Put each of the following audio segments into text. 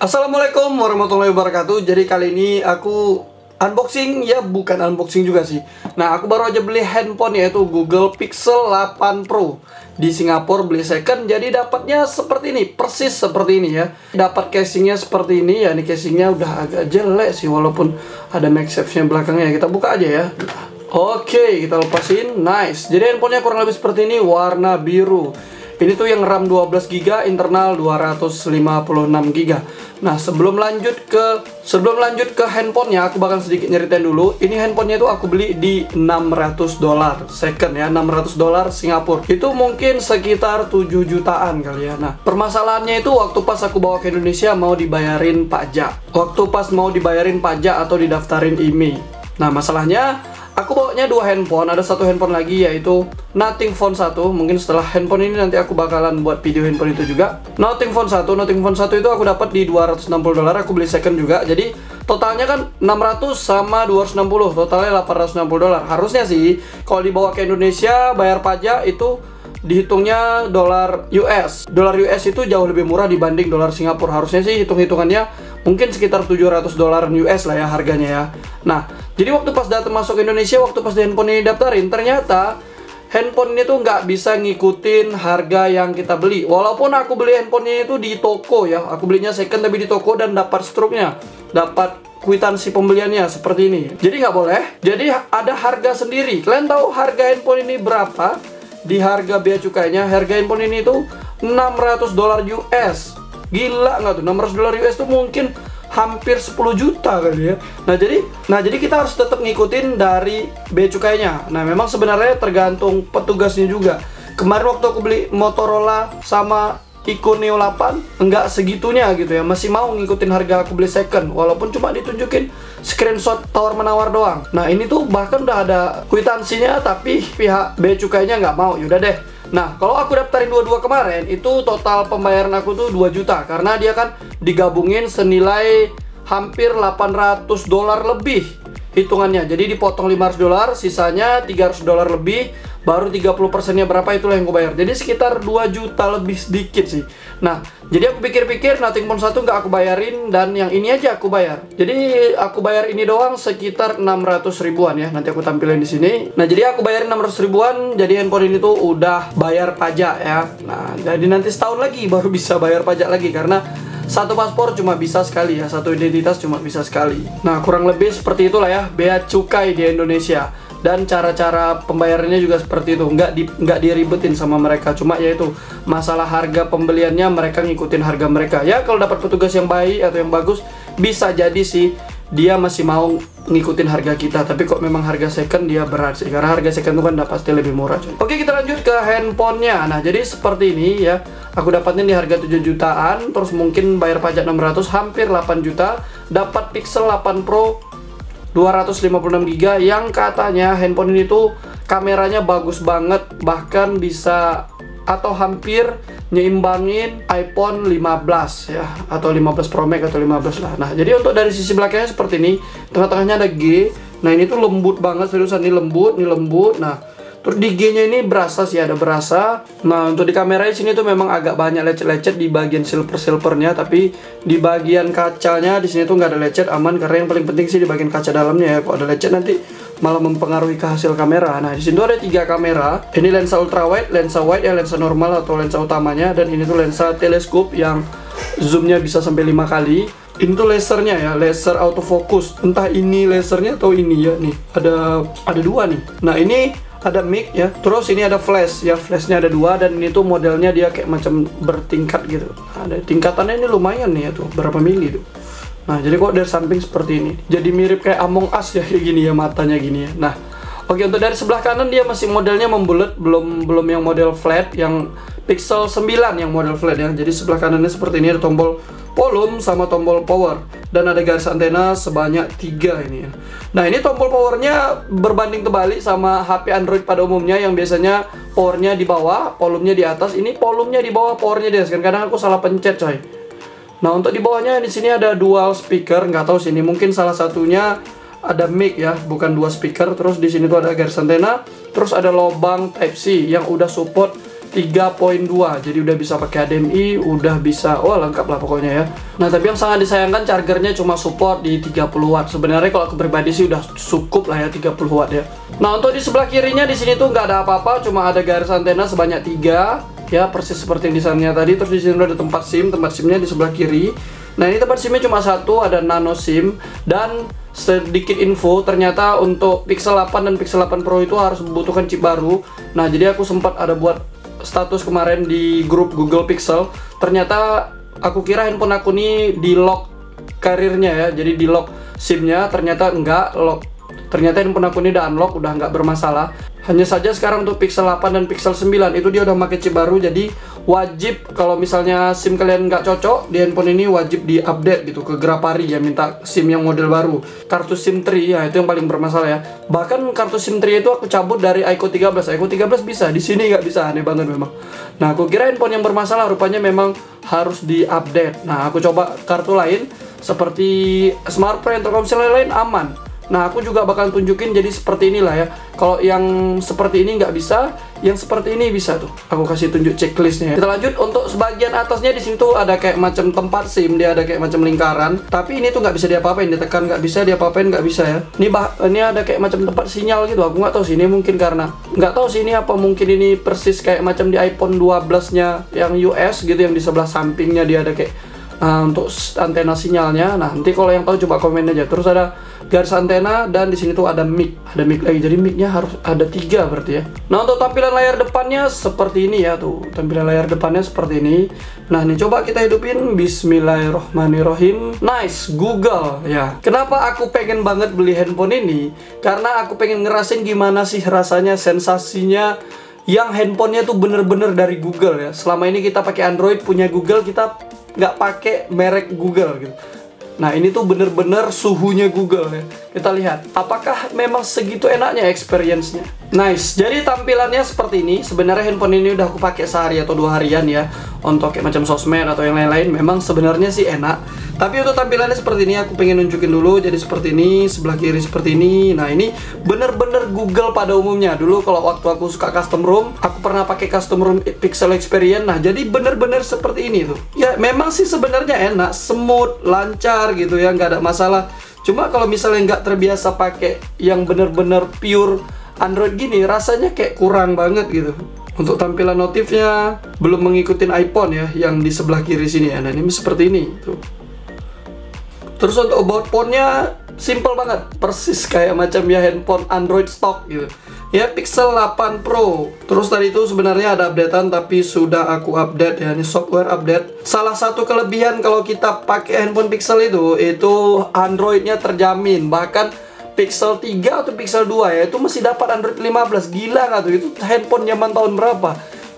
Assalamualaikum warahmatullahi wabarakatuh. Jadi kali ini aku unboxing, ya bukan unboxing juga sih. Nah, aku baru aja beli handphone, yaitu Google Pixel 8 Pro di Singapura, beli second. Jadi dapatnya seperti ini, persis seperti ini ya. Dapat casingnya seperti ini ya. Ini casingnya udah agak jelek sih, walaupun ada MagSafe-nya belakangnya. Kita buka aja ya. Oke, kita lepasin. Nice. Jadi handphonenya kurang lebih seperti ini, warna biru. Ini tuh yang RAM 12GB, internal 256GB. Nah, sebelum lanjut ke handphonenya, aku bakal sedikit nyeritain dulu. Ini handphonenya itu aku beli di $600 second ya, $600 Singapura. Itu mungkin sekitar 7 jutaan kali ya. Nah, permasalahannya itu waktu pas aku bawa ke Indonesia mau dibayarin pajak. Waktu pas mau dibayarin pajak atau didaftarin IMEI. Nah, masalahnya aku bawanya dua handphone, ada satu handphone lagi yaitu Nothing Phone 1. Mungkin setelah handphone ini nanti aku bakalan buat video handphone itu juga. Nothing Phone 1 itu aku dapat di $260, aku beli second juga. Jadi totalnya kan 600 sama 260, totalnya $860. Harusnya sih kalau dibawa ke Indonesia bayar pajak itu dihitungnya dolar US. Dolar US itu jauh lebih murah dibanding dolar Singapura. Harusnya sih hitung-hitungannya mungkin sekitar $700 US lah ya harganya ya. Nah, jadi waktu pas datang masuk ke Indonesia, waktu pas di handphone ini daftarin, ternyata handphone ini tuh nggak bisa ngikutin harga yang kita beli. Walaupun aku beli handphone ini tuh di toko ya, aku belinya second tapi di toko dan dapat struknya, dapat kwitansi pembeliannya seperti ini. Jadi nggak boleh. Jadi ada harga sendiri. Kalian tahu harga handphone ini berapa? Di harga bea cukainya, harga handphone ini tuh $600 US. Gila nggak tuh? $600 US tuh mungkin hampir 10 juta kali ya. Nah jadi kita harus tetap ngikutin dari bea cukainya. Nah, memang sebenarnya tergantung petugasnya juga. Kemarin waktu aku beli Motorola sama Iqoo Neo 8 enggak segitunya gitu ya, masih mau ngikutin harga aku beli second walaupun cuma ditunjukin screenshot tawar-menawar doang. Nah, ini tuh bahkan udah ada kwitansinya tapi pihak bea cukainya nggak mau. Yaudah deh. Nah, kalau aku daftarin dua-dua kemarin, itu total pembayaran aku tuh 2 juta. Karena dia kan digabungin senilai hampir $800 lebih hitungannya. Jadi dipotong $500, sisanya $300 lebih, baru 30%-nya berapa itulah yang gue bayar. Jadi sekitar 2 juta lebih sedikit sih. Nah, jadi aku pikir-pikir Nothing Phone 1 nggak aku bayarin, dan yang ini aja aku bayar. Jadi aku bayar ini doang sekitar 600 ribuan ya. Nanti aku tampilin di sini. Nah, jadi aku bayarin 600 ribuan, jadi handphone ini tuh udah bayar pajak ya. Nah, jadi nanti setahun lagi baru bisa bayar pajak lagi, karena satu paspor cuma bisa sekali ya, satu identitas cuma bisa sekali. Nah, kurang lebih seperti itulah ya bea cukai di Indonesia. Dan cara-cara pembayarannya juga seperti itu, nggak diribetin sama mereka. Cuma yaitu masalah harga pembeliannya mereka ngikutin harga mereka. Ya, kalau dapat petugas yang baik atau yang bagus, bisa jadi sih dia masih mau ngikutin harga kita. Tapi kok memang harga second dia berat sih, karena harga second itu kan udah pasti lebih murah coy. Oke, kita lanjut ke handphonenya. Nah, jadi seperti ini ya, aku dapatin di harga 7 jutaan, terus mungkin bayar pajak 600, hampir 8 juta. Dapat Pixel 8 Pro 256GB yang katanya handphone ini tuh kameranya bagus banget, bahkan bisa atau hampir nyeimbangin iPhone 15 ya, atau 15 Pro Max atau 15 lah. Nah, jadi untuk dari sisi belakangnya seperti ini, tengah-tengahnya ada G. Nah, ini tuh lembut banget, seriusan ini lembut, Nah, terus di G-nya ini berasa sih, ada berasa. Nah, untuk di kamera di sini tuh memang agak banyak lecet-lecet di bagian silver-silvernya, tapi di bagian kacanya di sini tuh nggak ada lecet, aman. Karena yang paling penting sih di bagian kaca dalamnya ya. Kalau ada lecet nanti malah mempengaruhi ke hasil kamera. Nah, di sini tuh ada 3 kamera. Ini lensa ultrawide, lensa wide ya, lensa normal atau lensa utamanya, dan ini tuh lensa teleskop yang zoomnya bisa sampai 5 kali. Ini tuh lasernya ya, laser autofocus. Entah ini lasernya atau ini ya. Nih, ada 2 nih. Nah, ini ada mic ya, terus ini ada flash ya, flashnya ada 2, dan ini tuh modelnya dia kayak macam bertingkat gitu. Nah, ada tingkatannya ini lumayan nih ya tuh, berapa mili tuh. Nah, jadi kok dari samping seperti ini, jadi mirip kayak Among Us ya, kayak gini ya matanya gini ya. Nah, oke, untuk dari sebelah kanan dia masih modelnya membulat, belum yang model flat, yang Pixel 9 yang model flat ya. Jadi sebelah kanannya seperti ini, ada tombol volume sama tombol power, dan ada garis antena sebanyak 3 ini ya. Nah, ini tombol powernya berbanding terbalik sama HP Android pada umumnya, yang biasanya powernya di bawah, volumenya di atas. Ini volumenya di bawah, powernya di atas. Kadang aku salah pencet coy. Nah, untuk di bawahnya di sini ada dual speaker, nggak tahu sini mungkin salah satunya ada mic ya, bukan 2 speaker. Terus di sini tuh ada garis antena, terus ada lubang Type C yang udah support 3.2, jadi udah bisa pakai HDMI, udah bisa, wah lengkap lah pokoknya ya. Nah tapi yang sangat disayangkan chargernya cuma support di 30 watt. Sebenarnya kalau aku pribadi sih udah cukup lah ya 30 watt ya. Nah untuk di sebelah kirinya di sini tuh nggak ada apa-apa, cuma ada garis antena sebanyak 3 ya, persis seperti yang desainnya tadi. Terus di sini udah ada tempat SIM-nya di sebelah kiri. Nah ini tempat SIM-nya cuma satu, ada nano SIM. Dan sedikit info, ternyata untuk Pixel 8 dan Pixel 8 Pro itu harus membutuhkan chip baru. Nah jadi aku sempat ada buat status kemarin di grup Google Pixel. Ternyata aku kira handphone aku ini di lock karirnya ya, jadi di lock SIM-nya, ternyata enggak lock. Ternyata handphone aku ini udah unlock, udah nggak bermasalah. Hanya saja sekarang untuk Pixel 8 dan Pixel 9 itu dia udah pakai chip baru, jadi wajib kalau misalnya SIM kalian nggak cocok di handphone ini wajib di-update gitu ke Grapari ya, minta SIM yang model baru. Kartu SIM 3 ya itu yang paling bermasalah ya. Bahkan kartu SIM 3 itu aku cabut dari iQOO 13. iQOO 13 bisa, di sini nggak bisa, aneh banget memang. Nah aku kira handphone yang bermasalah rupanya memang harus di-update. Nah aku coba kartu lain seperti Smartfren atau Telkomsel lain aman. Nah aku juga bakal tunjukin jadi seperti inilah ya. Kalau yang seperti ini nggak bisa, yang seperti ini bisa tuh. Aku kasih tunjuk checklistnya. Kita lanjut untuk sebagian atasnya, di sini tuh ada kayak macam tempat SIM, dia ada kayak macam lingkaran. Tapi ini tuh nggak bisa diapa-apain, ditekan nggak bisa, diapa-apain nggak bisa ya. Ini ada kayak macam tempat sinyal gitu. Aku nggak tahu sih ini mungkin karena nggak tahu sih ini apa, mungkin ini persis kayak macam di iPhone 12-nya yang US gitu, yang di sebelah sampingnya dia ada kayak untuk antena sinyalnya. Nah nanti kalau yang tahu coba komen aja. Terus ada garis antena dan di sini tuh ada mic lagi. Jadi micnya harus ada 3 berarti ya. Nah untuk tampilan layar depannya seperti ini ya tuh. Tampilan layar depannya seperti ini. Nah ini coba kita hidupin. Bismillahirrohmanirrohim. Nice, Google ya. Kenapa aku pengen banget beli handphone ini? Karena aku pengen ngerasain gimana sih rasanya, sensasinya yang handphonenya tuh bener-bener dari Google ya. Selama ini kita pakai Android punya Google, kita nggak pakai merek Google gitu. Nah ini tuh bener-bener suhunya Google ya. Kita lihat apakah memang segitu enaknya experience-nya. Nice, jadi tampilannya seperti ini. Sebenarnya handphone ini udah aku pakai sehari atau 2 harian ya, untuk kayak macam sosmed atau yang lain-lain. Memang sebenarnya sih enak. Tapi untuk tampilannya seperti ini, aku pengen nunjukin dulu. Jadi seperti ini, sebelah kiri seperti ini. Nah ini bener-bener Google pada umumnya. Dulu kalau waktu aku suka custom ROM, aku pernah pakai custom ROM Pixel Experience. Nah jadi bener-bener seperti ini tuh. Ya memang sih sebenarnya enak, smooth, lancar gitu ya, nggak ada masalah. Cuma kalau misalnya nggak terbiasa pakai yang bener-bener pure Android gini, rasanya kayak kurang banget gitu. Untuk tampilan notifnya belum mengikuti iPhone ya, yang di sebelah kiri sini ya. Nah ini seperti ini tuh. Terus untuk about phone-nya simple banget, persis kayak macam ya handphone Android stock gitu. Ya Pixel 8 Pro. Terus tadi itu sebenarnya ada updatean, tapi sudah aku update ya, ini software update. Salah satu kelebihan kalau kita pakai handphone Pixel itu Android-nya terjamin. Bahkan Pixel 3 atau Pixel 2 ya, itu masih dapat Android 15. Gila nggak tuh? Itu handphone zaman tahun berapa?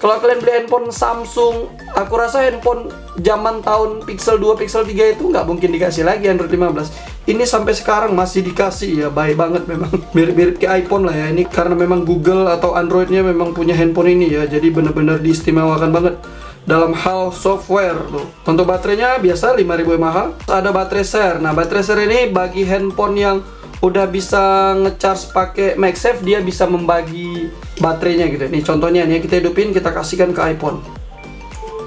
Kalau kalian beli handphone Samsung, aku rasa handphone zaman tahun Pixel 2, Pixel 3 itu nggak mungkin dikasih lagi Android 15. Ini sampai sekarang masih dikasih ya, baik banget memang. Mirip-mirip kayak iPhone lah ya. Ini karena memang Google atau Androidnya memang punya handphone ini ya, jadi bener-bener diistimewakan banget dalam hal software tuh. Untuk baterainya biasa 5000 mAh. Ada baterai share. Nah baterai share ini bagi handphone yang udah bisa ngecharge pakai MagSafe, dia bisa membagi baterainya gitu. Nih contohnya nih, kita hidupin, kita kasihkan ke iPhone.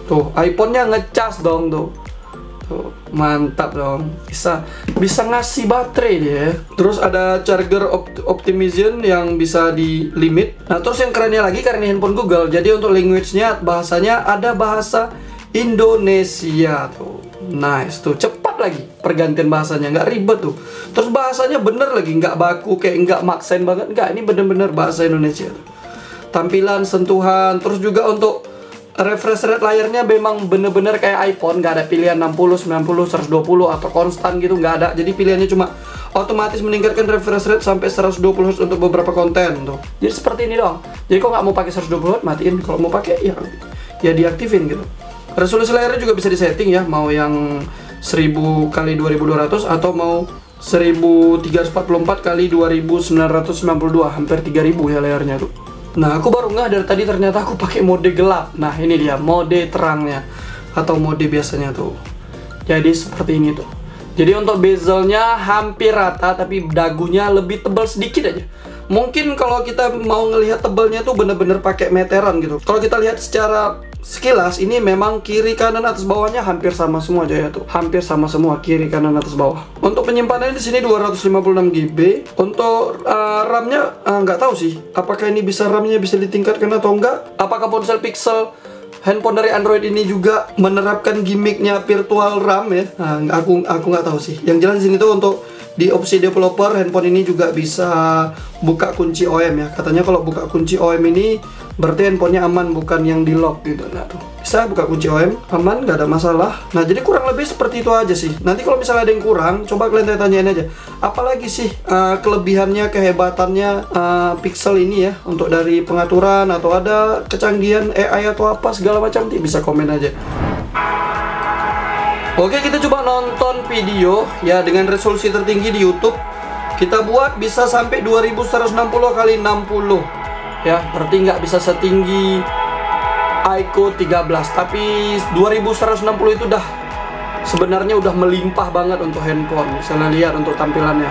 Tuh, iPhone-nya ngecas dong tuh. Tuh, mantap dong. Bisa ngasih baterai dia. Terus ada charger optimization yang bisa di limit. Nah, terus yang kerennya lagi karena ini handphone Google, jadi untuk language-nya, bahasanya ada bahasa Indonesia tuh. Nice tuh, cepat lagi pergantian bahasanya, nggak ribet tuh. Terus bahasanya bener lagi, nggak baku kayak nggak maksain banget, nggak, ini bener-bener bahasa Indonesia tuh. Tampilan, sentuhan, terus juga untuk refresh rate layarnya memang bener-bener kayak iPhone, nggak ada pilihan 60, 90, 120 atau konstan gitu, nggak ada. Jadi pilihannya cuma otomatis meningkatkan refresh rate sampai 120 Hz untuk beberapa konten tuh. Jadi seperti ini doang. Jadi kalau nggak mau pakai 120 Hz matiin, kalau mau pakai ya diaktifin gitu. Resolusi layarnya juga bisa disetting ya, mau yang 1000 x 2200 atau mau 1344 x 2992, hampir 3000 ya layarnya tuh. Nah aku baru nggak dari tadi, ternyata aku pakai mode gelap. Nah ini dia mode terangnya atau mode biasanya tuh. Jadi seperti ini tuh. Jadi untuk bezelnya hampir rata, tapi dagunya lebih tebal sedikit aja. Mungkin kalau kita mau ngelihat tebalnya tuh bener-bener pakai meteran gitu. Kalau kita lihat secara sekilas, ini memang kiri kanan atas bawahnya hampir sama semua aja ya tuh. Hampir sama semua kiri kanan atas bawah. Untuk penyimpanannya di sini 256 GB. Untuk RAM-nya nggak tahu sih. Apakah ini RAM-nya bisa ditingkatkan atau enggak? Apakah ponsel Pixel handphone dari Android ini juga menerapkan gimmicknya virtual RAM ya? Nah, aku nggak tahu sih. Yang jelas di sini tuh untuk di opsi developer, handphone ini juga bisa buka kunci OEM ya. Katanya kalau buka kunci OEM ini berarti handphonenya aman, bukan yang di lock gitu. Nah tuh, bisa buka kunci OEM, aman, nggak ada masalah. Nah jadi kurang lebih seperti itu aja sih. Nanti kalau misalnya ada yang kurang, coba kalian tanyain aja. Apalagi sih kelebihannya, kehebatannya Pixel ini ya, untuk dari pengaturan atau ada kecanggihan AI atau apa segala macam, nanti bisa komen aja. Oke, kita coba nonton video ya dengan resolusi tertinggi di YouTube. Kita buat bisa sampai 2160 x 60 ya, berarti nggak bisa setinggi iQOO 13, tapi 2160 itu udah sebenarnya udah melimpah banget untuk handphone. Misalnya lihat untuk tampilannya.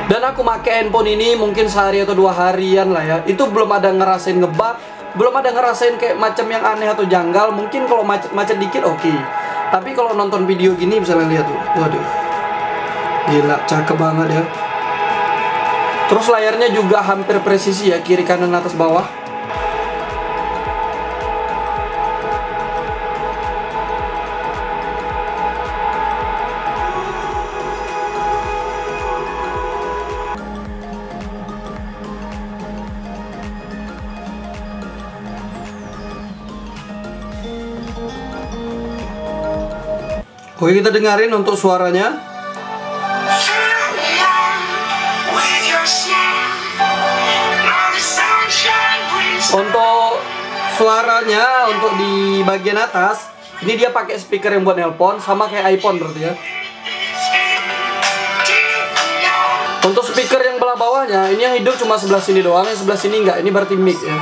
Dan aku pakai handphone ini mungkin sehari atau 2 harian lah ya. Itu belum ada ngerasain ngebug, belum ada ngerasain kayak macam yang aneh atau janggal. Mungkin kalau macet dikit oke. Tapi kalau nonton video gini misalnya lihat tuh, waduh, gila, cakep banget ya. Terus layarnya juga hampir presisi ya, kiri kanan atas bawah. Oke, kita dengerin untuk suaranya. Untuk suaranya, untuk di bagian atas, ini dia pakai speaker yang buat nelpon, sama kayak iPhone berarti ya. Untuk speaker yang belah bawahnya, ini yang hidup cuma sebelah sini doang, yang sebelah sini enggak. Ini berarti mic ya.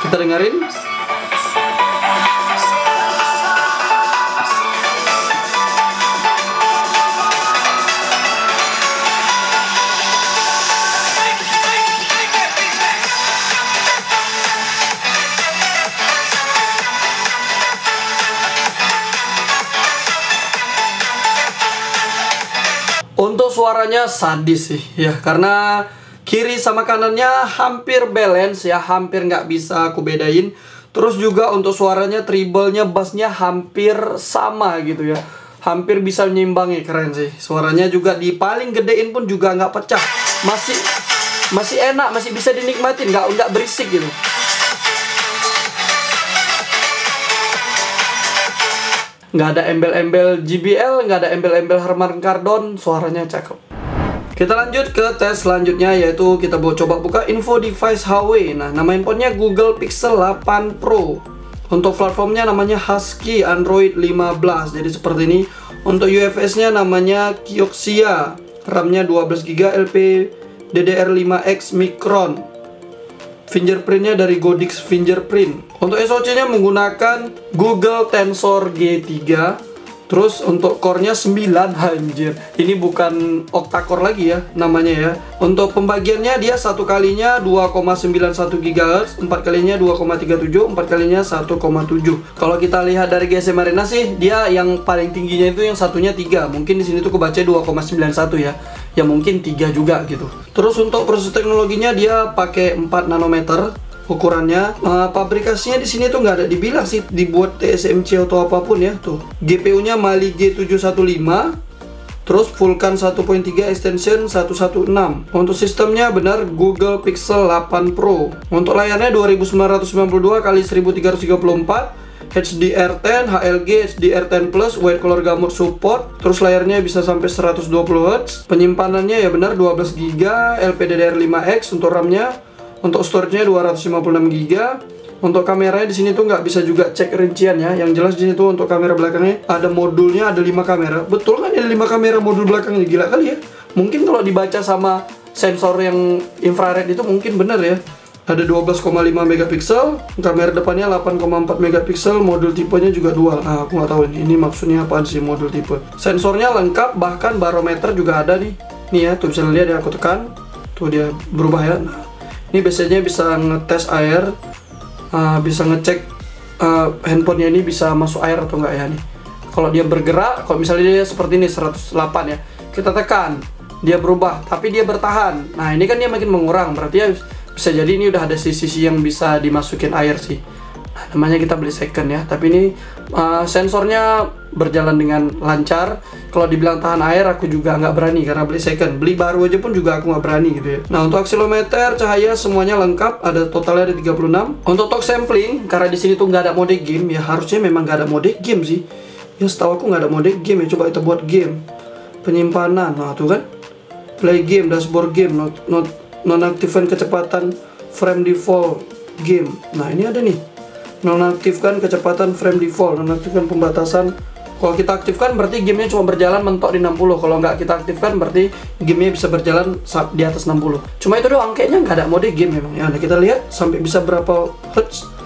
Kita dengerin. Untuk suaranya sadis sih ya, karena kiri sama kanannya hampir balance ya, hampir nggak bisa aku bedain. Terus juga untuk suaranya, treble-nya, bass-nya hampir sama gitu ya, hampir bisa menyimbangi. Keren sih suaranya. Juga di paling gedein pun juga nggak pecah, masih enak, masih bisa dinikmatin, nggak berisik gitu. Nggak ada embel-embel JBL, nggak ada embel-embel Harman Kardon, suaranya cakep. Kita lanjut ke tes selanjutnya, yaitu kita coba buka info device HW. Nah, nama handphonenya Google Pixel 8 Pro. Untuk platformnya namanya Husky Android 15, jadi seperti ini. Untuk UFS-nya namanya Kioxia, RAM-nya 12 GB, LPDDR5X Micron. Fingerprintnya dari Godix Fingerprint. Untuk SoC-nya menggunakan Google Tensor G3. Terus untuk core-nya 9, anjir. Ini bukan octa-core lagi ya namanya ya. Untuk pembagiannya dia satu kalinya 2,91 GHz, 4 kalinya 2,37, 4 kalinya 1,7. Kalau kita lihat dari GSM Arena sih, dia yang paling tingginya itu yang satunya 3. Mungkin di sini tuh kebaca 2,91 ya. Ya mungkin 3 juga gitu. Terus untuk proses teknologinya dia pakai 4 nanometer ukurannya. Pabrikasinya di sini tuh nggak ada dibilang sih dibuat TSMC atau apapun ya tuh. GPU-nya Mali G715. Terus Vulkan 1.3 extension 116. Untuk sistemnya benar Google Pixel 8 Pro. Untuk layarnya 2992 x 1334. HDR10, HLG, HDR10 Plus, White Color Gamut support. Terus layarnya bisa sampai 120 Hz. Penyimpanannya ya benar 12 GB, LPDDR5X untuk RAM-nya. Untuk storage-nya 256 GB. Untuk kameranya di sini tuh nggak bisa juga cek rinciannya. Yang jelas di sini tuh untuk kamera belakangnya ada modulnya, ada 5 kamera. Betul kan ada 5 kamera modul belakangnya, gila kali ya. Mungkin kalau dibaca sama sensor yang infrared itu mungkin benar ya. Ada 12,5 megapiksel, kamera depannya 8,4 megapiksel, modul tipenya juga dual. Nah, aku nggak tahu ini maksudnya apaan sih modul tipe. Sensornya lengkap, bahkan barometer juga ada nih. Nih ya, tuh bisa lihat ya, aku tekan, tuh dia berubah ya. Nah, ini biasanya bisa ngetes air, bisa ngecek handphonenya ini bisa masuk air atau enggak ya nih. Kalau dia bergerak, kalau misalnya dia seperti ini 108 ya, kita tekan, dia berubah, tapi dia bertahan. Nah ini kan dia makin mengurang, berarti ya bisa jadi ini udah ada sisi yang bisa dimasukin air sih. Nah, namanya kita beli second ya, tapi ini sensornya berjalan dengan lancar. Kalau dibilang tahan air aku juga nggak berani karena beli second. Beli baru aja pun juga aku nggak berani gitu ya. Nah untuk aksilometer, cahaya semuanya lengkap, ada totalnya ada 36. Untuk talk sampling, karena di sini tuh nggak ada mode game ya, harusnya memang nggak ada mode game sih. Ya setahu aku nggak ada mode game ya, coba kita buat game. Penyimpanan, nah tuh kan, play game, dashboard game, nonaktifkan kecepatan frame default game. Nah ini ada nih, nonaktifkan kecepatan frame default, nonaktifkan pembatasan. Kalau kita aktifkan berarti gamenya cuma berjalan mentok di 60. Kalau nggak kita aktifkan berarti gamenya bisa berjalan di atas 60. Cuma itu doang, kayaknya nggak ada mode game memang ya. Nah kita lihat sampai bisa berapa hertz.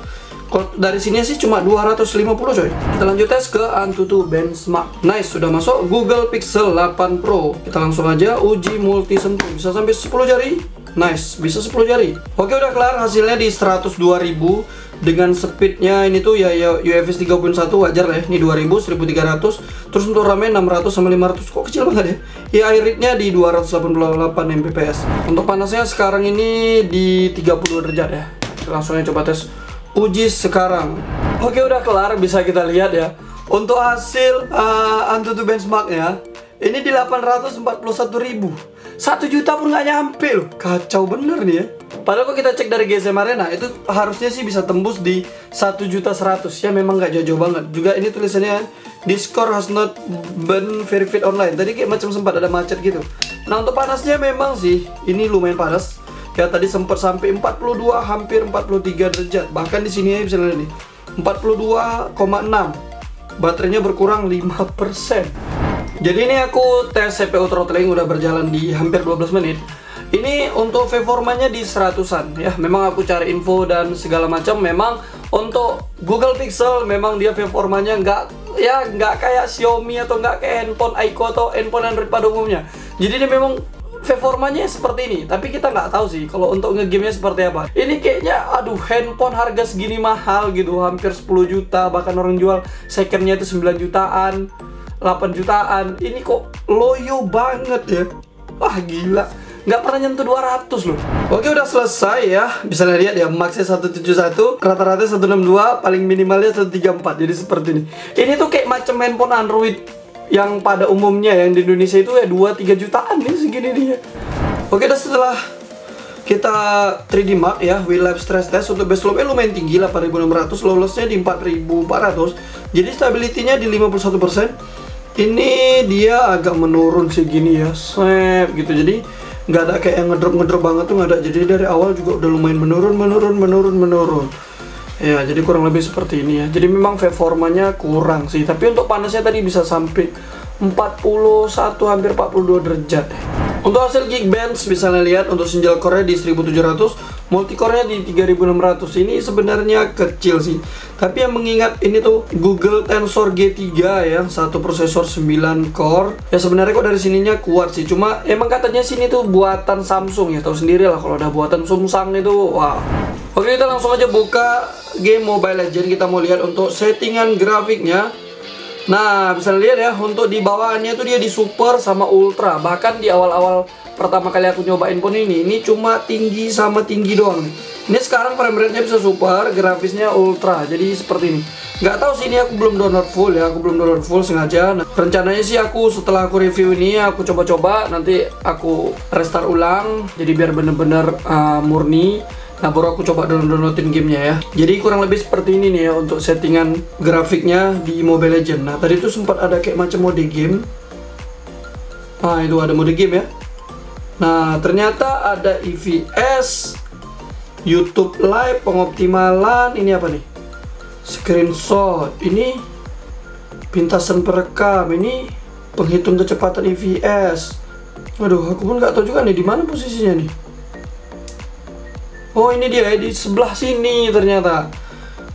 Kalau dari sini sih cuma 250 coy. Kita lanjut tes ke Antutu Benchmark. Nice, sudah masuk Google Pixel 8 Pro. Kita langsung aja uji multi sentuh. Bisa sampai 10 jari. Nice, bisa 10 jari. Oke, udah kelar, hasilnya di 102.000 dengan speednya ini tuh ya UFS 3.1 wajar lah ya. Ini 2000, 1300. Terus untuk RAM 600 sama 500. Kok kecil banget ya? Ya rate-nya di 288 Mbps. Untuk panasnya sekarang ini di 30 derajat ya. Langsung aja coba tes. Uji sekarang. Oke, udah kelar, bisa kita lihat ya. Untuk hasil Antutu Benchmark ya, ini di 841.000. 1 juta pun nggak nyampe loh. Kacau bener nih ya. Padahal kalau kita cek dari GSM Arena itu harusnya sih bisa tembus di 1.100.000 ya, memang nggak jauh-jauh banget. Juga ini tulisannya this score has not been verified online. Tadi kayak macam sempat ada macet gitu. Nah untuk panasnya memang sih ini lumayan panas. Ya tadi sempat sampai 42, hampir 43 derajat. Bahkan di sini ya bisa lihat nih, 42,6. Baterainya berkurang 5%. Jadi ini aku tes CPU throttling udah berjalan di hampir 12 menit. Ini untuk performanya di 100-an ya. Memang aku cari info dan segala macam. Memang untuk Google Pixel memang dia performanya nggak kayak Xiaomi atau nggak kayak handphone Aiko atau handphone Android pada umumnya. Jadi ini memang performanya seperti ini, tapi kita nggak tahu sih kalau untuk ngegamenya seperti apa. Ini kayaknya, aduh, handphone harga segini mahal gitu, hampir 10 juta, bahkan orang jual secondnya itu 9 jutaan, 8 jutaan. Ini kok loyo banget ya. Wah gila, nggak pernah nyentuh 200 loh. Oke, udah selesai ya. Bisa lihat ya, maxnya 171, rata-rata 162, paling minimalnya 134. Jadi seperti ini. Ini tuh kayak macam handphone Android yang pada umumnya yang di Indonesia itu ya 2-3 jutaan nih segini nih ya. Oke, dan setelah kita 3D Mark ya, Wheel Lab Stress Test untuk base slope-nya lumayan tinggi, 8.600, lowless-nya di 4.400. Jadi stability-nya di 51%. Ini dia agak menurun segini ya, snap gitu. Jadi nggak ada kayak yang ngedrop banget tuh, nggak ada. Jadi dari awal juga udah lumayan menurun. Ya, jadi kurang lebih seperti ini ya. Jadi memang performanya kurang sih. Tapi untuk panasnya tadi bisa sampai 41, hampir 42 derajat. Untuk hasil Geekbench bisa lihat untuk single core-nya di 1700, multi-core-nya di 3600. Ini sebenarnya kecil sih. Tapi yang mengingat ini tuh Google Tensor G3 ya, satu prosesor 9 core. Ya sebenarnya kok dari sininya kuat sih. Cuma emang katanya sini tuh buatan Samsung ya. Tahu sendiri lah kalau udah buatan Samsung itu, wah. Oke, kita langsung aja buka game Mobile Legends. Kita mau lihat untuk settingan grafiknya. Nah, bisa lihat ya, untuk di bawahnya tuh dia di super sama ultra. Bahkan di awal-awal pertama kali aku nyobain pun ini cuma tinggi sama tinggi doang nih. Ini sekarang frame rate-nya bisa super, grafisnya ultra. Jadi seperti ini. Nggak tahu sih, ini aku belum download full ya, aku belum download full sengaja. Nah, rencananya sih aku setelah aku review ini, aku coba-coba, nanti aku restart ulang. Jadi biar bener-bener murni. Nah, baru aku coba downloadin gamenya ya. Jadi kurang lebih seperti ini nih ya untuk settingan grafiknya di Mobile Legends. Nah, tadi tuh sempat ada kayak macam mode game. Nah, itu ada mode game ya. Nah, ternyata ada EVS, YouTube Live, pengoptimalan. Ini apa nih? Screenshot. Ini pintasan perekam. Ini penghitung kecepatan EVS. Aduh, aku pun nggak tahu juga nih di mana posisinya nih. Oh, ini dia di sebelah sini ternyata.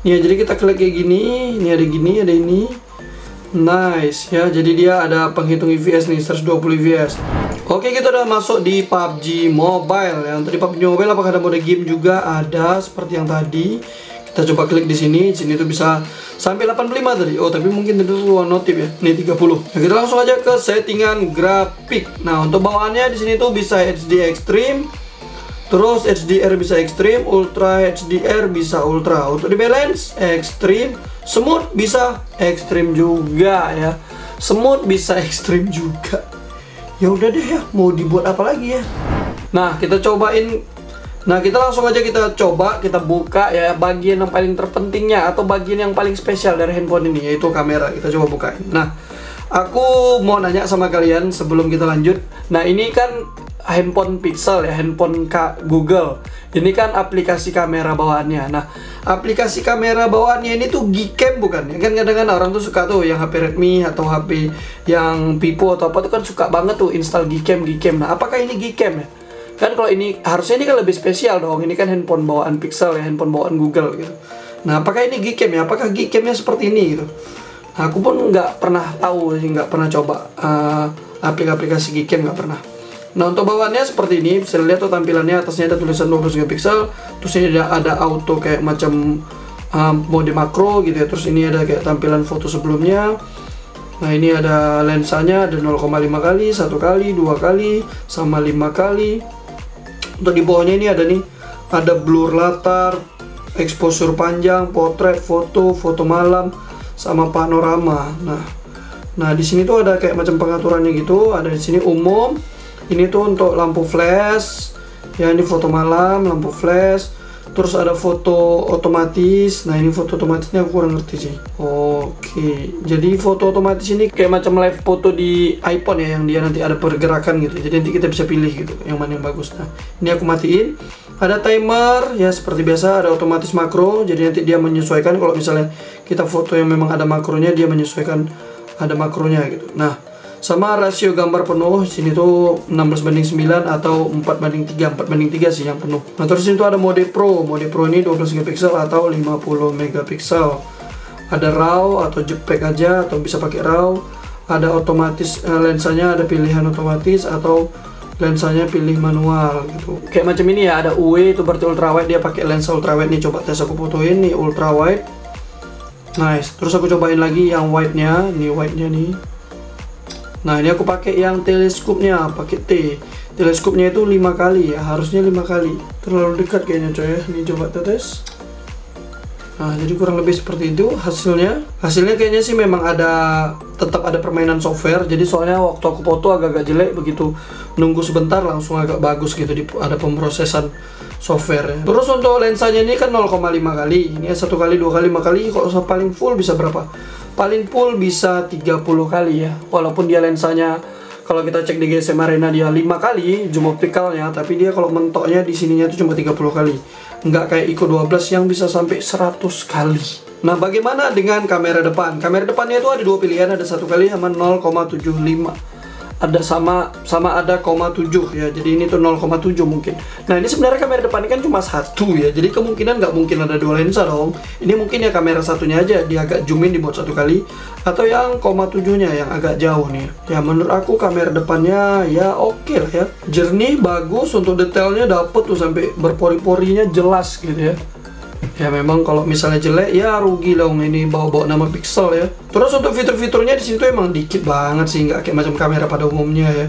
Nih ya, jadi kita klik kayak gini. Ini ada gini, ada ini. Nice ya, jadi dia ada penghitung EVS nih, 120 EVS. Oke, kita udah masuk di PUBG Mobile ya. Untuk di PUBG Mobile apakah ada mode game juga? Ada, seperti yang tadi. Kita coba klik di sini. Sini tuh bisa sampai 85 tadi. Oh, tapi mungkin itu notif ya. Ini 30. Nah, kita langsung aja ke settingan grafik. Nah, untuk bawaannya di sini tuh bisa HD Extreme, terus HDR bisa Extreme, Ultra HDR bisa Ultra. Untuk di balance Extreme, Smooth bisa Extreme juga ya. Smooth bisa Extreme juga. Ya udah deh ya, mau dibuat apa lagi ya. Nah, kita cobain. Nah, kita langsung aja kita coba, kita buka ya bagian yang paling terpentingnya atau bagian yang paling spesial dari handphone ini, yaitu kamera. Kita coba bukain. Nah, aku mau nanya sama kalian sebelum kita lanjut. Nah, ini kan handphone Pixel ya, handphone Google. Ini kan aplikasi kamera bawaannya. Nah, aplikasi kamera bawaannya ini tuh Gcam bukan? Ya kan kadang-kadang orang tuh suka tuh yang HP Redmi atau HP yang Vivo atau apa tuh kan suka banget tuh install Gcam. Nah, apakah ini Gcam ya? Kan kalau ini harusnya ini kan lebih spesial dong. Ini kan handphone bawaan Pixel ya, handphone bawaan Google gitu. Nah, apakah ini Gcam ya? Apakah Gcamnya seperti ini gitu? Nah, aku pun nggak pernah tahu sih, nggak pernah coba aplikasi Gcam, nggak pernah. Nah, untuk bawaannya seperti ini, bisa lihat tuh tampilannya. Atasnya ada tulisan 12 MP, terus ini ada auto kayak macam mode makro gitu ya. Terus ini ada kayak tampilan foto sebelumnya. Nah, ini ada lensanya, ada 0,5 kali, 1 kali, 2 kali, sama 5 kali. Untuk di bawahnya ini ada nih, ada blur latar, exposure panjang, potret, foto malam, sama panorama. Nah di sini tuh ada kayak macam pengaturannya gitu. Ada di sini umum. Ini tuh untuk lampu flash, ya ini foto malam, lampu flash. Terus ada foto otomatis. Nah, ini foto otomatisnya aku kurang ngerti sih. Oke, jadi foto otomatis ini kayak macam live foto di iPhone ya, yang dia nanti ada pergerakan gitu. Jadi nanti kita bisa pilih gitu, yang mana yang bagus. Nah, ini aku matiin. Ada timer, ya seperti biasa. Ada otomatis makro, jadi nanti dia menyesuaikan. Kalau misalnya kita foto yang memang ada makronya, dia menyesuaikan ada makronya gitu. Nah, sama rasio gambar penuh sini tuh 16:9 atau 4:3. 4:3 sih yang penuh. Nah, terus ini tuh ada mode Pro. Mode Pro ini 12 MP atau 50 MP. Ada RAW atau JPEG aja atau bisa pakai RAW. Ada otomatis, lensanya ada pilihan otomatis atau lensanya pilih manual gitu. Kayak macam ini ya, ada UE itu berarti ultra wide, dia pakai lensa ultra wide nih. Coba tes, aku fotoin nih ultra wide. Nice. Terus aku cobain lagi yang wide-nya, nih wide-nya nih. Nah, ini aku pakai yang teleskopnya, pakai T. Teleskopnya itu 5 kali ya, harusnya 5 kali. Terlalu dekat kayaknya coy ya. Ini coba tes. Nah, jadi kurang lebih seperti itu hasilnya. Hasilnya kayaknya sih memang tetap ada permainan software. Jadi soalnya waktu aku foto agak-agak jelek, begitu nunggu sebentar langsung agak bagus gitu, ada pemrosesan software ya. Terus untuk lensanya ini kan 0,5 kali. Ini 1 kali, 2 kali, 5 kali. Kalau paling full bisa berapa? Paling full bisa 30 kali ya. Walaupun dia lensanya kalau kita cek di GSM Arena dia 5 kali zoom optikalnya, tapi dia kalau mentoknya di sininya itu cuma 30 kali. Nggak kayak Ico 12 yang bisa sampai 100 kali. Nah, bagaimana dengan kamera depan? Kamera depannya itu ada 2 pilihan, ada 1 kali sama 0,75. Ada sama ada 0,7 ya, jadi ini tuh 0,7 mungkin. Nah, ini sebenarnya kamera depan ini kan cuma 1 ya, jadi kemungkinan nggak mungkin ada 2 lensa dong. Ini mungkin ya kamera satunya aja dia agak zoom in dibuat 1 kali, atau yang 0,7 nya yang agak jauh nih ya. Menurut aku kamera depannya ya oke lah ya, jernih, bagus, untuk detailnya dapet tuh sampai berpori-porinya jelas gitu ya. Ya memang kalau misalnya jelek ya rugi dong, ini bawa-bawa nama Pixel ya. Terus untuk fitur-fiturnya di situ emang dikit banget sih, nggak kayak macam kamera pada umumnya ya.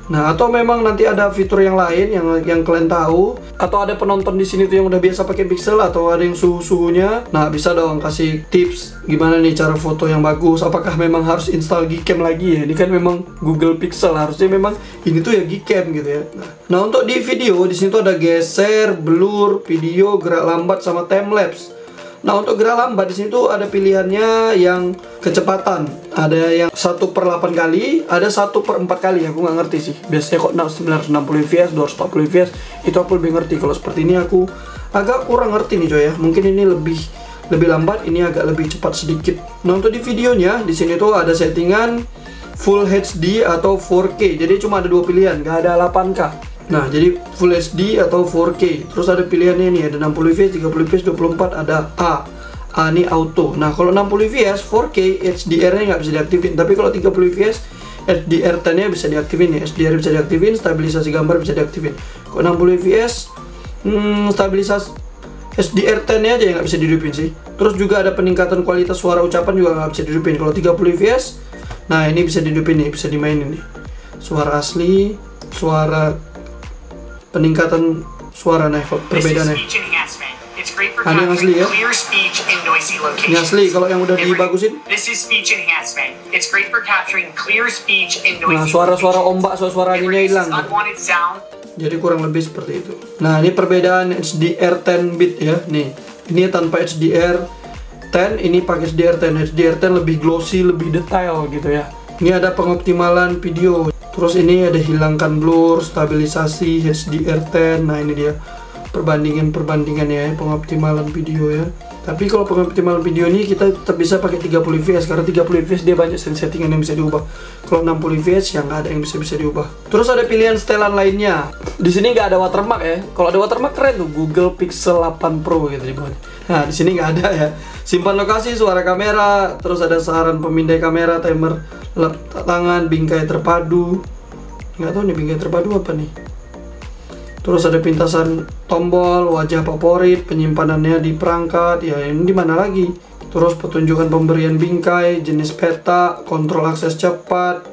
Nah, atau memang nanti ada fitur yang lain yang kalian tahu, atau ada penonton di sini tuh yang udah biasa pakai Pixel atau ada yang suhu-suhunya. Nah, bisa dong kasih tips gimana nih cara foto yang bagus. Apakah memang harus install Gcam lagi ya? Ini kan memang Google Pixel, harusnya memang ini tuh ya Gcam gitu ya. Nah, untuk di video di sini tuh ada geser, blur, video, gerak lambat sama time lapse. Nah, untuk gerak lambat di sini tuh ada pilihannya yang kecepatan. Ada yang 1/8 kali, ada 1/4 kali. Aku nggak ngerti sih. Biasanya kok 960 fps, 240 fps, itu aku lebih ngerti. Kalau seperti ini aku agak kurang ngerti nih coy ya. Mungkin ini lebih lambat, ini agak lebih cepat sedikit. Nah, untuk di videonya di sini tuh ada settingan Full HD atau 4K. Jadi cuma ada 2 pilihan, nggak ada 8K. Nah, jadi Full HD atau 4K. Terus ada pilihannya nih, ada 60 fps, 30 fps, 24, ada A ini auto. Nah, kalau 60 fps 4K HDR-nya nggak bisa diaktifin. Tapi kalau 30 fps HDR10 nya bisa diaktifin ya, HDR bisa diaktifin, stabilisasi gambar bisa diaktifin. Kalau 60 fps stabilisasi HDR10 nya aja yang nggak bisa dihidupin sih. Terus juga ada peningkatan kualitas suara ucapan juga nggak bisa dihidupin. Kalau 30 fps, nah ini bisa dihidupin nih, bisa dimainin nih. Suara asli, suara peningkatan suara, nah perbedaannya. Nah, ini yang asli ya. Ini asli, kalau yang udah dibagusin. Nah, suara-suara ombak, suara anginnya hilang. Jadi kurang lebih seperti itu. Nah, ini perbedaan HDR10 bit ya. Nih, ini tanpa HDR10, ini pakai HDR10. HDR10 lebih glossy, lebih detail gitu ya. Ini ada pengoptimalan video. Terus ini ada hilangkan blur, stabilisasi HDR10. Nah, ini dia perbandingan ya, pengoptimalan video ya. Tapi kalau pengoptimalan video ini kita tetap bisa pakai 30 fps karena 30 fps dia banyak settingan yang bisa diubah. Kalau 60 fps yang nggak ada yang bisa diubah. Terus ada pilihan setelan lainnya. Di sini nggak ada watermark ya. Kalau ada watermark keren tuh, Google Pixel 8 Pro gitu di bawah. Nah, di sini nggak ada ya. Simpan lokasi, suara kamera, terus ada saran pemindai kamera, timer letak tangan, bingkai terpadu. Nggak tahu nih bingkai terpadu apa nih. Terus ada pintasan tombol, wajah favorit, penyimpanannya di perangkat, ya ini di mana lagi. Terus petunjukan pemberian bingkai, jenis peta, kontrol akses cepat,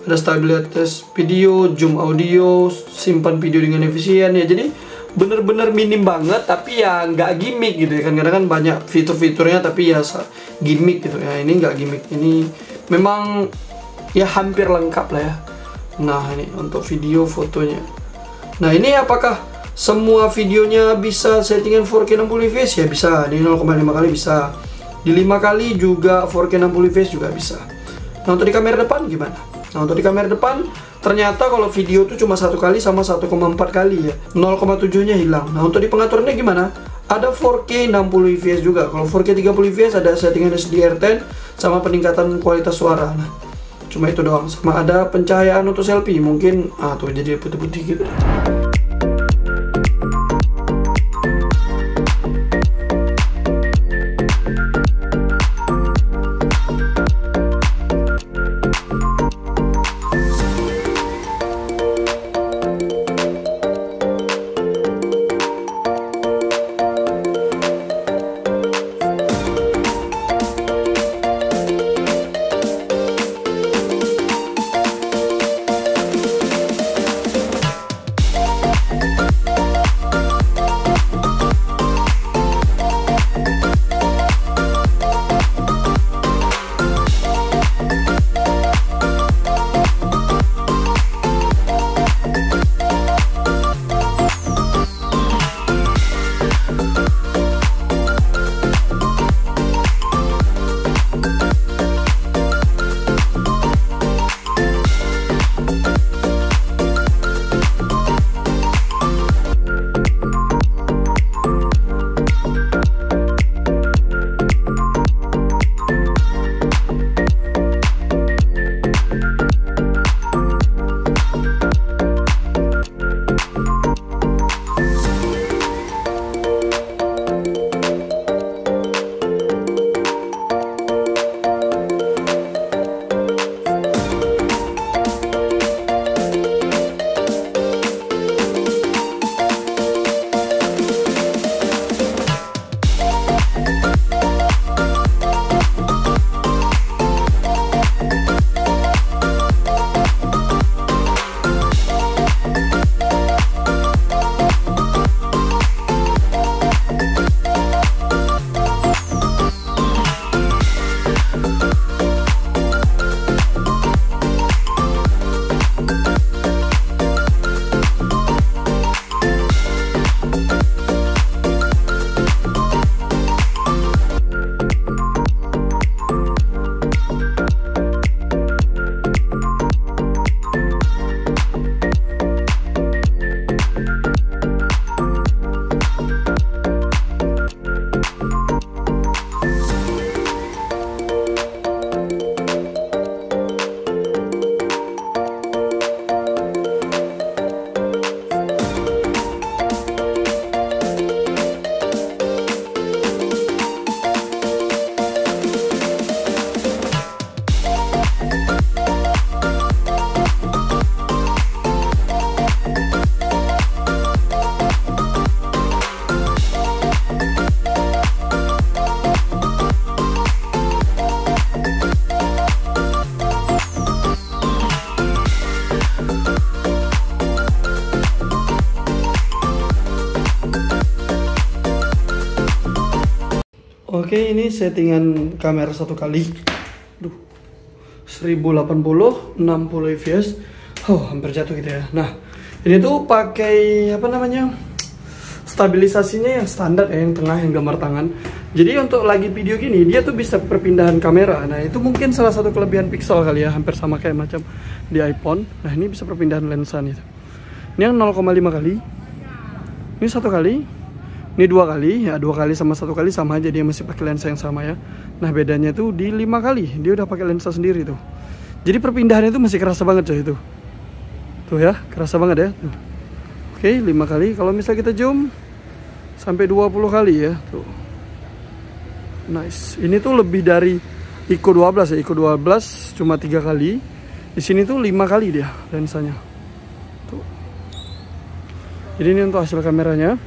ada stabilitas video, zoom audio, simpan video dengan efisien ya. Jadi bener-bener minim banget, tapi ya nggak gimmick gitu ya. Kadang-kadang kan banyak fitur-fiturnya tapi ya gimmick gitu ya. Ini nggak gimmick, ini memang ya hampir lengkap lah ya. Nah ini untuk video fotonya. Nah ini apakah semua videonya bisa settingan 4K 60 fps? Ya bisa, di 0,5 kali bisa, di 5 kali juga 4K 60 fps juga bisa. Nah untuk di kamera depan gimana? Nah untuk di kamera depan ternyata kalau video itu cuma 1 kali sama 1,4 kali ya, 0,7 nya hilang. Nah untuk di pengaturannya gimana? Ada 4K 60 fps juga. Kalau 4K 30 fps ada settingan HDR10 sama peningkatan kualitas suara. Nah cuma itu doang, sama ada pencahayaan untuk selfie mungkin tuh jadi putih-putih gitu. ini settingan kamera satu kali. Duh. 1080 60 fps. Hampir jatuh gitu ya. Nah, ini tuh pakai apa namanya? Stabilisasinya yang standar ya, yang tengah, yang gambar tangan. Jadi untuk lagi video gini dia tuh bisa perpindahan kamera. Nah, itu mungkin salah satu kelebihan Pixel kali ya, hampir sama kayak macam di iPhone. Nah, ini bisa perpindahan lensa nih. Ini yang 0,5 kali. Ini 1 kali. Ini 2 kali. Ya, 2 kali sama 1 kali sama aja, dia masih pakai lensa yang sama ya. Nah, bedanya tuh di 5 kali. Dia udah pakai lensa sendiri tuh. Jadi perpindahannya tuh masih kerasa banget coy itu. Tuh ya, kerasa banget ya. Tuh. Oke, 5 kali. Kalau misalnya kita zoom sampai 20 kali ya. Tuh. Nice. Ini tuh lebih dari Ico 12 ya. Ico 12 cuma 3 kali. Di sini tuh 5 kali dia lensanya. Tuh. Jadi ini untuk hasil kameranya.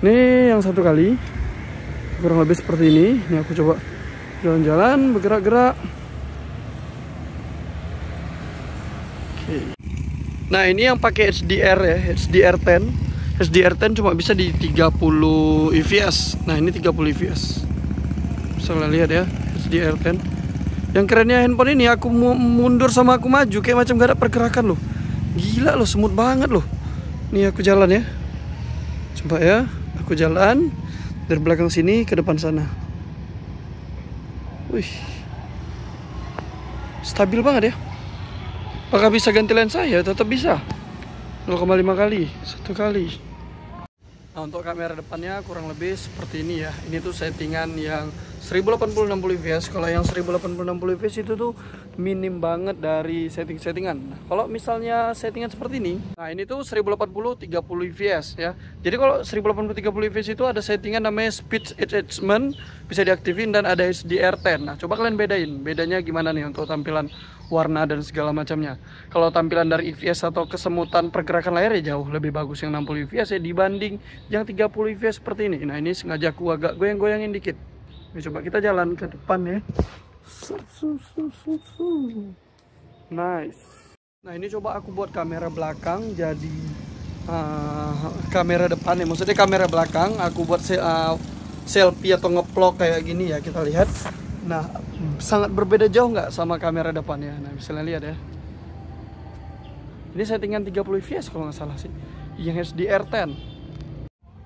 Ini yang 1 kali. Kurang lebih seperti ini. Ini aku coba jalan-jalan, bergerak-gerak. Oke. Nah, ini yang pakai HDR ya, HDR10. HDR10 cuma bisa di 30 fps. Nah, ini 30 fps. Bisa lihat ya, HDR10. Yang kerennya handphone ini, aku mundur sama aku maju kayak macam gak ada pergerakan loh. Gila loh, smooth banget loh. Nih aku jalan ya. Coba ya, aku jalan dari belakang sini ke depan sana. Wih, stabil banget ya. Apakah bisa ganti lensa? Ya tetap bisa. 0,5 kali, 1 kali. Nah, untuk kamera depannya kurang lebih seperti ini ya. Ini tuh settingan yang 1080 60 fps. Kalau yang 1080 60 fps itu tuh minim banget dari settingan. Nah, kalau misalnya settingan seperti ini, nah ini tuh 1080 30 fps ya. Jadi kalau 1080 30 fps itu ada settingan namanya speed adjustment, bisa diaktifin, dan ada HDR10. Nah, coba kalian bedain. Bedanya gimana nih untuk tampilan warna dan segala macamnya. Kalau tampilan dari IPS atau kesemutan pergerakan layar ya jauh lebih bagus yang 60 fps ya dibanding yang 30 fps seperti ini. Nah, ini sengaja aku agak goyang-goyangin dikit. Ini coba kita jalan ke depan ya. Nice. Nah, ini coba aku buat kamera belakang jadi kamera depan ya. Maksudnya kamera belakang aku buat selfie atau ngeplok kayak gini ya, kita lihat. Nah, sangat berbeda jauh nggak sama kamera depannya. Nah, bisa lihat ya. Ini settingan 30 fps kalau nggak salah sih. Yang HDR10.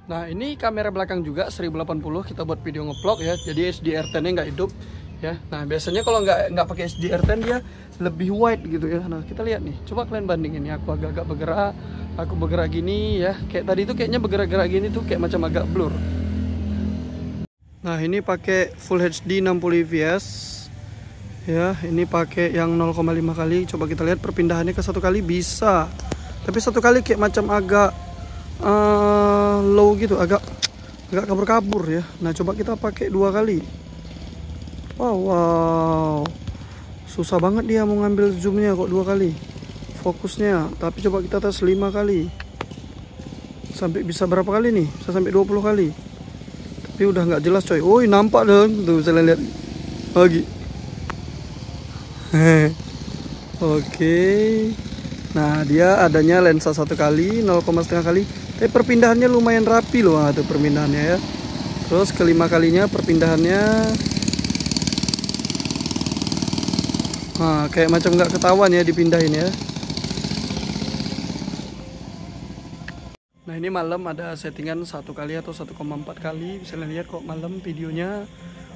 Nah, ini kamera belakang juga 1080, kita buat video ngeplok ya. Jadi HDR10-nya nggak hidup ya. Nah, biasanya kalau nggak pakai HDR10 dia lebih wide gitu ya. Nah, kita lihat nih. Coba kalian bandingin ya. Aku agak-agak bergerak, aku bergerak gini ya. Kayak tadi tuh kayaknya bergerak-gerak gini tuh kayak macam agak blur. Nah, ini pakai Full HD 60 fps ya. Ini pakai yang 0,5 kali. Coba kita lihat perpindahannya ke 1 kali bisa. Tapi 1 kali kayak macam agak low gitu, agak kabur-kabur ya. Nah, coba kita pakai 2 kali. Wow, susah banget dia mau ngambil zoomnya kok 2 kali fokusnya. Tapi coba kita tes 5 kali. Sampai bisa berapa kali nih? Bisa sampai 20 kali. Tapi udah nggak jelas coy. Woi, nampak dong tuh, bisa lihat lagi. Oke. Nah, dia adanya lensa 1 kali, 0,5 kali. Tapi perpindahannya lumayan rapi loh. Tuh perpindahannya ya. Terus ke 5 kalinya perpindahannya kayak macam nggak ketahuan ya dipindahin ya. Nah, ini malam ada settingan 1 kali atau 1,4 kali. Bisa lihat kok malam videonya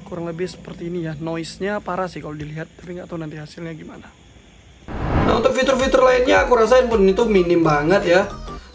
kurang lebih seperti ini ya. Noise-nya parah sih kalau dilihat, tapi nggak tahu nanti hasilnya gimana. Nah, untuk fitur-fitur lainnya aku rasain pun itu minim banget ya.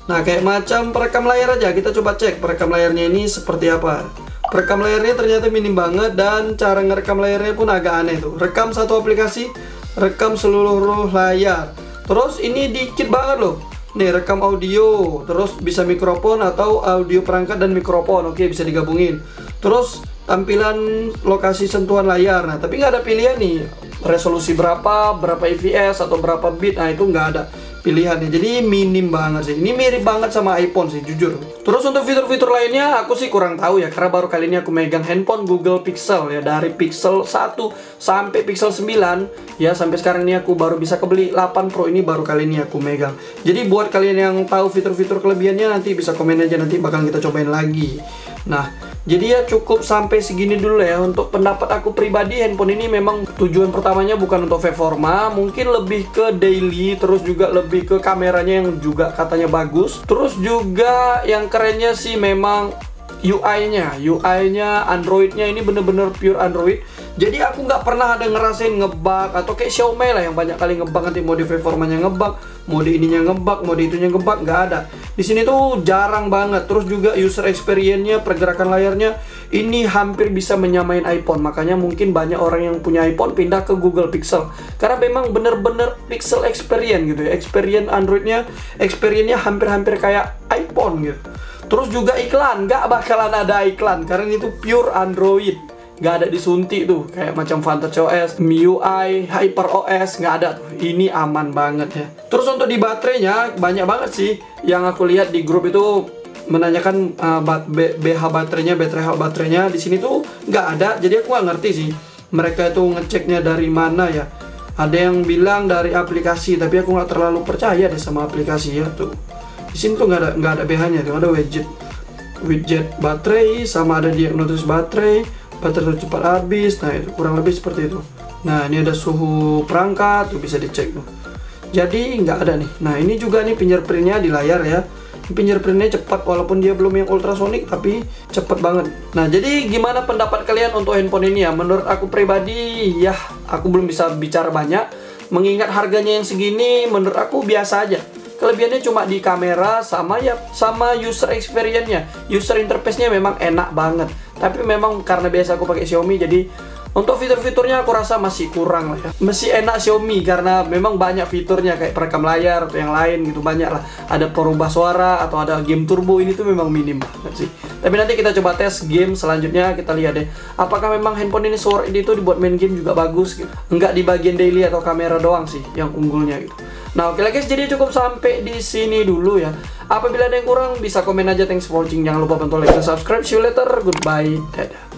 Nah, kayak macam perekam layar aja, kita coba cek perekam layarnya ini seperti apa. Perekam layarnya ternyata minim banget, dan cara ngerekam layarnya pun agak aneh tuh. Rekam satu aplikasi, rekam seluruh layar. Terus ini dikit banget loh. Nih, rekam audio, terus bisa mikrofon atau audio perangkat dan mikrofon. Oke, bisa digabungin. Terus tampilan lokasi sentuhan layar. Nah, tapi nggak ada pilihan nih resolusi berapa fps atau berapa bit. Nah, itu nggak ada pilihannya, jadi minim banget sih. Ini mirip banget sama iPhone sih, jujur. Terus untuk fitur-fitur lainnya aku sih kurang tahu ya, karena baru kali ini aku megang handphone Google Pixel ya, dari Pixel 1 sampai Pixel 9 ya, sampai sekarang ini aku baru bisa kebeli 8 Pro, ini baru kali ini aku megang. Jadi buat kalian yang tahu fitur-fitur kelebihannya nanti bisa komen aja, nanti bakal kita cobain lagi. Nah, Jadi ya cukup sampai segini dulu ya. Untuk pendapat aku pribadi, handphone ini memang tujuan pertamanya bukan untuk performa, mungkin lebih ke daily, terus juga lebih ke kameranya yang juga katanya bagus. Terus juga yang kerennya sih memang UI-nya, Android-nya ini bener-bener pure Android. Jadi aku nggak pernah ada ngerasain ngebug atau kayak Xiaomi lah yang banyak kali ngebug, nanti mode performanya ngebug, mode ininya ngebug, mode itunya ngebug, nggak ada. Di sini tuh jarang banget. Terus juga user experience-nya, pergerakan layarnya ini hampir bisa menyamain iPhone. Makanya mungkin banyak orang yang punya iPhone pindah ke Google Pixel karena memang bener-bener Pixel experience gitu ya. Experience Android-nya, experience-nya hampir-hampir kayak iPhone gitu. Terus juga iklan, nggak bakalan ada iklan karena itu pure Android, nggak ada disuntik tuh kayak macam Vantage OS, MIUI, HyperOS, nggak ada tuh. Ini aman banget ya. Terus untuk di baterainya banyak banget sih yang aku lihat di grup itu menanyakan BH baterainya, baterai health baterainya. Di sini tuh nggak ada, jadi aku nggak ngerti sih mereka itu ngeceknya dari mana ya. Ada yang bilang dari aplikasi, tapi aku nggak terlalu percaya deh sama aplikasi ya tuh. Di sini tuh nggak ada BH-nya, tuh ada widget baterai, sama ada diagnosis baterai tuh cepat habis. Nah itu kurang lebih seperti itu. Nah ini ada suhu perangkat tuh bisa dicek tuh. Jadi nggak ada nih. Nah ini juga nih fingerprintnya di layar ya. Fingerprintnya cepat walaupun dia belum yang ultrasonic tapi cepat banget. Nah jadi gimana pendapat kalian untuk handphone ini ya? Menurut aku pribadi ya aku belum bisa bicara banyak. Mengingat harganya yang segini, menurut aku biasa aja. Kelebihannya cuma di kamera sama user experience-nya. User interface-nya memang enak banget. Tapi memang karena biasa aku pakai Xiaomi, jadi untuk fitur-fiturnya aku rasa masih kurang lah ya. Masih enak Xiaomi karena memang banyak fiturnya kayak perekam layar atau yang lain gitu, banyak lah. Ada perubah suara atau ada game turbo, ini tuh memang minim banget sih. Tapi nanti kita coba tes game selanjutnya, kita lihat deh apakah memang handphone ini worth it itu dibuat main game juga bagus gitu. Enggak di bagian daily atau kamera doang sih yang unggulnya gitu. Nah oke lah guys, jadi cukup sampai di sini dulu ya. Apabila ada yang kurang bisa komen aja. Thanks for watching. Jangan lupa bantu like dan subscribe. See you later. Goodbye. Dadah.